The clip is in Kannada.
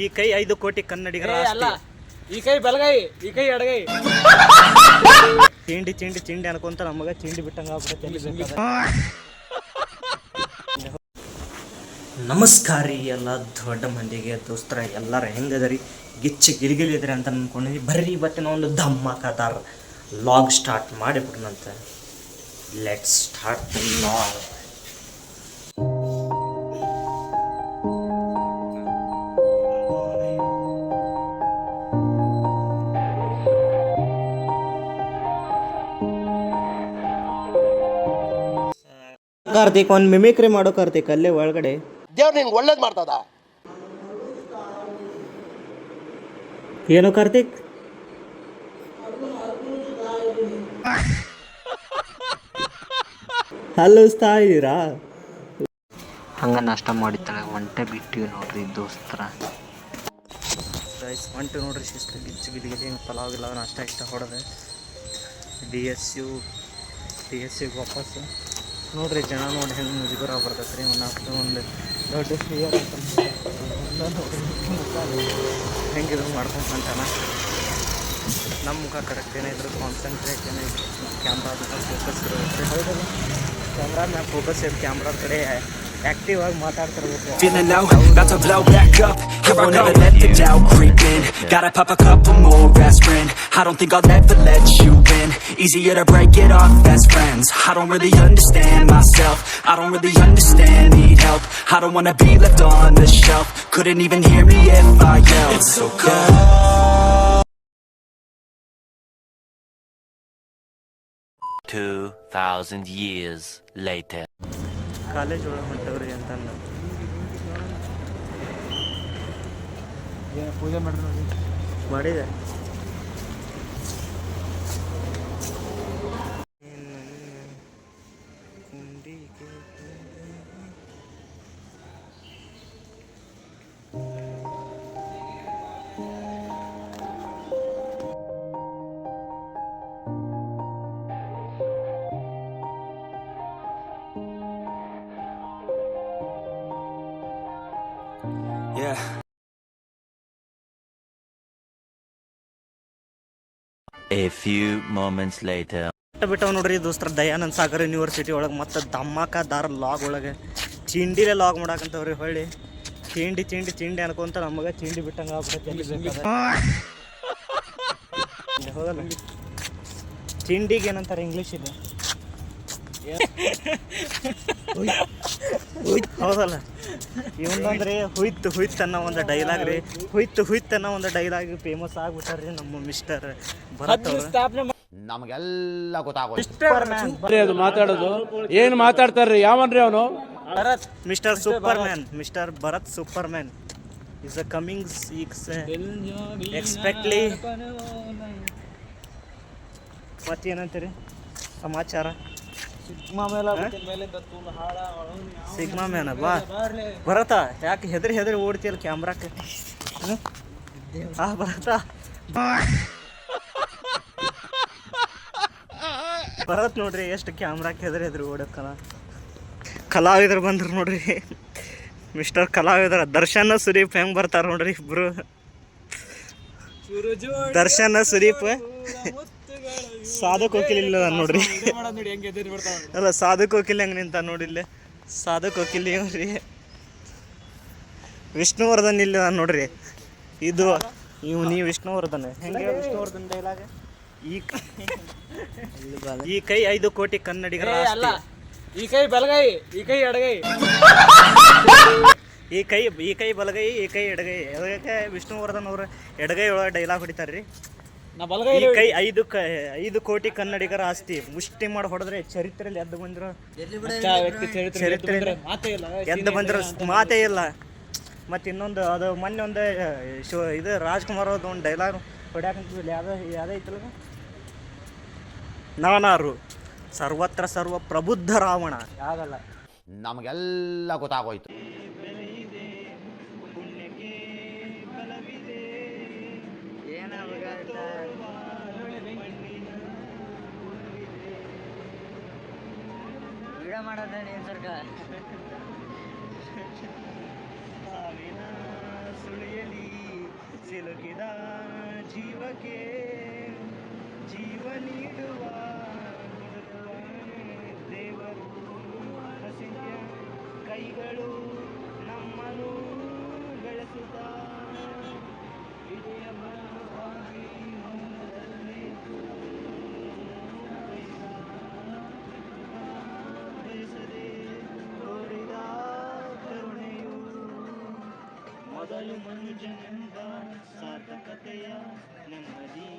ಈ ಕೈ 5 ಕೋಟಿ ಕನ್ನಡಿಗರ ಅಲ್ಲ, ಈ ಕೈ ಬಲಗೈ, ಈ ಕೈ ಎಡಗೈ. ಚಿಂಡಿ ಚಿಂಡಿ ಚಿಂಡಿ ಅನ್ಕೊಂತ ನಮಗ ಚಿಂಡಿ ಬಿಟ್ಟಂಗ ಆಗ್ಬಿಡುತ್ತೆ. ನಮಸ್ಕಾರ ರೀ ಎಲ್ಲ ದೊಡ್ಡ ಮಂದಿಗೆ ದೋಸ್ತರ ಎಲ್ಲರೂ ಹೆಂಗದರಿ, ಗಿಚ್ಚಿ ಗಿಲಿಗಿಲಿದ್ರಿ ಅಂತ ಅಂದ್ಕೊಂಡಿದ್ವಿ. ಬರ್ರಿ ಇವತ್ತಿನ ಒಂದು ಧಮಾಕದಾರ ಲಾಗ್ ಸ್ಟಾರ್ಟ್ ಮಾಡಿಬಿಟ್ನಂತೆ. Let's start the log. Karthik ಒಂದು ಮಿಮಿಕ್ರಿ ಮಾಡೋ ಕಾರ್ತಿಕ್ ಅಲ್ಲೇ ಒಳಗಡೆ. ದೇವ್ರು ನಿಂಗೆ ಒಳ್ಳೇದು ಮಾಡ್ತದ. ಏನೋ ಕಾರ್ತಿಕ್, ಹಲ್ಲಿಸ್ತಾ ಇದ್ದೀರಾ? ಹಂಗ ನಾಷ್ಟ ಮಾಡಿತ್ತಾಳೆ ಒಂಟೆ ಬಿಟ್ಟಿವಿ ನೋಡ್ರಿ ದೋಸ್ತರ. ಒಂಟು ನೋಡ್ರಿ ಶಿಸ್ತು ಗಿಚ್ಚು ಗಿಲಿಗಿಲಿ ಪಲಾವ್ ಗಿಲಾವ್ ನಾಷ್ಟ ಇಷ್ಟ ಹೊಡೆದೆ ಡಿ ಎಸ್ ಯುಗೆ ವಾಪಸ್ಸು ನೋಡ್ರಿ. ಜನ ನೋಡಿ ಹೆಂಗೆ ಮುಜುಗರ ಬರ್ತೈತೆ ರೀ. ಒಂದು ದೊಡ್ಡ ಫಿಯರ್ ಅಂತ ನೋಡ್ರಿ ಹೆಂಗೆ ಇದು ಮಾಡ್ಕೊಂಡು ಅಂತಾನ. ನಮ್ಮ ಮುಖ ಕರೆಕ್ಟ್ ಏನಿದ್ರು ಕಾನ್ಸಂಟ್ರೇಟ್ ಏನಿದ್ರು ಕ್ಯಾಮ್ರಾದ ಫೋಕಸ್ ಇರುತ್ತೆ. ಹೌದಲ್ಲ, ಕ್ಯಾಮ್ರಾ ಮ್ಯಾಗ ಫೋಕಸ್ ಇರೋ ಕ್ಯಾಮ್ರಾದ ಕಡೆ ಆಕ್ಟಿವ್ ಆಗಿ ಮಾತಾಡ್ತಿರ್ಬೇಕು. Feeling low, about to blow back up. Here I never let the doubt creep in. Gotta pop a couple more aspirin. I don't think I'll ever let you in. Easier to break it off best friends. I don't really understand myself. I don't really understand, need help. I don't wanna be left on the shelf. Couldn't even hear me if I yelled. It's so cold. 2,000 years later. College ಒಳಗೆ ಹೊಂಟವ್ರಿ ಅಂತ ಪೂಜೆ ಮಾಡಿದೆ. Yeah. A few moments later. ಬಿಟ್ಟವ್ ನೋಡ್ರಿ ದೋಸ್ತರ ದಯಾನಂದ ಸಾಗರ್ ಯೂನಿವರ್ಸಿಟಿ ಒಳಗೆ ಮತ್ತೆ ಧಮಾಕದಾರ ಲಾಗ್ ಒಳಗೆ ಚಿಂಡಿಲೇ ಲಾಗ್ ಮಾಡಾಕಂತವ್ರಿ. ಹೊಳ್ಳಿ ಚಿಂಡಿ ಚಿಂಡಿ ಚಿಂಡಿ ಅನ್ಕೊಂತ ನಮಗೆ ಚಿಂಡಿ ಬಿಟ್ಟಂಗೆ ಆಗ್ಬಿಡುತ್ತೆ. ಹೌದಲ್ಲ, ಚಿಂಡಿಗೆ ಏನಂತಾರೆ ಇಂಗ್ಲೀಷ್ ಇದೆ? ಹೌದಲ್ಲ, ಇವನಂದ್ರೆ ಹುಯ್ತು ಅನ್ನೋ ಒಂದು ಡೈಲಾಗ್ ರೀ. ಹುಯ್ತು ಅನ್ನೋ ಒಂದು ಡೈಲಾಗ್ ಫೇಮಸ್ ಆಗ್ಬಿಟ್ಟಾರ್ರಿ ನಮ್ಮ ಮಿಸ್ಟರ್ ಭರತ್ ಅವರು. ನಮಗೆಲ್ಲ ಗೊತ್ತಾಗೋಯ್ತು. ಅದು ಮಾತಾಡೋದು ಏನು ಮಾತಾಡ್ತಾರ್ರಿ? ಯಾವನ್ರಿ ಅವನು? Mister superman, mister Bharat superman is a coming expectedly. ಮತ್ತೇನಂತೀರಿ ಸಮಾಚಾರ? ಸಿಗ್ಮಾ ಮ್ಯಾನ ಬಾ ಭರತ, ಯಾಕೆ ಹೆದರಿ ಓಡ್ತಿಯಲ್ಲ ಕ್ಯಾಮ್ರಾಕ್ಕೆ? ಭರತ ಭರತ್ ನೋಡ್ರಿ ಎಷ್ಟು ಕ್ಯಾಮ್ರಾಕ್ಕೆ ಹೆದರಿ ಓಡಕ್ಕಲ್ಲ. ಕಲಾವಿದರು ಬಂದ್ರು ನೋಡ್ರಿ, ಮಿಸ್ಟರ್ ಕಲಾವಿದರ ದರ್ಶನ್ ಸುದೀಪ್ ಹೆಂಗ್ ಬರ್ತಾರ ನೋಡ್ರಿ ಇಬ್ರು. ದರ್ಶನ್ ಸುದೀಪ್ ಸಾಧು ಕೋಕಿಲ್ ಇಲ್ಲ ನೋಡ್ರಿ. ಅಲ್ಲ, ಸಾಧು ಕೋಕಿಲ್ ಹೆಂಗ್ ನಿಂತ ನೋಡಿಲ್ಲ. ಸಾಧು ಕೋಕಿಲ್ ಇವ್ರಿ ವಿಷ್ಣುವರ್ಧನ್ ಇಲ್ಲ ನೋಡ್ರಿ. ಇದು ನೀವು ವಿಷ್ಣುವರ್ಧನ್ ಹೆಂಗೆ? ವಿಷ್ಣುವರ್ಧನ್ ಡೈಲಾಗ್, ಈ ಕೈ 5 ಕೋಟಿ ಕನ್ನಡಿಗರ ಅಲ್ಲ, ಈ ಕೈ ಬಲಗೈ, ಈ ಕೈ ಎಡಗೈ. ಈ ಕೈ ಬಲಗೈ, ಈ ಕೈ ಎಡಗೈ. ಅದಕ್ಕೆ ವಿಷ್ಣುವರ್ಧನ್ ಅವರು ಎಡಗೈ ಒಳಗೆ ಡೈಲಾಗ್ ಹೊಡಿತಾರ್ರಿ. ಈ ಕೈ 5 ಕೋಟಿ ಕನ್ನಡಿಗರ ಆಸ್ತಿ. ಮುಷ್ಟಿ ಮಾಡಿ ಹೊಡೆದ್ರೆ ಚರಿತ್ರೆಯಲ್ಲಿ ಎದ್ದು ಬಂದಿರೋ ಎದ್ದು ಬಂದಿರೋ ಮಾತೇ ಇಲ್ಲ. ಮತ್ತು ಇನ್ನೊಂದು ಅದು ಮೊನ್ನೆ ಒಂದು ಇದು ರಾಜ್ಕುಮಾರ್ ಅವ್ರದ್ದು ಒಂದು ಡೈಲಾಗ್ ಹೊಡ್ಯಾಕಂತಿದ್ವಿ. ಯಾವುದೈತಲ್ಲ, ನಾನಾರು ಸರ್ವತ್ರ ಸರ್ವ ಪ್ರಬುದ್ಧ ರಾವಣ. ಯಾಗಲ್ಲ, ನಮಗೆಲ್ಲ ಗೊತ್ತಾಗೋಯ್ತು. ಮಾಡೋದ ಸರ್ಕಾರ ಸುಳಿಯಲಿ ಜೀವಕ್ಕೆ ಜೀವ ನೀಡುವ ದೇವರು ಹಸಿದ ಕೈಗಳು ನಮ್ಮನ್ನು ಬೆಳೆಸುತ್ತ ಇಡೆಯ ಬಲವಾಗಿ ಮೌನದಲ್ಲೇ ಬಯಸದೆ ತೋರಿದ ಕರುಣೆಯು ಮೊದಲು ಮನುಜನೆಂಬ ಸಾರ್ಥಕತೆಯ ನೆಮ್ಮದಿ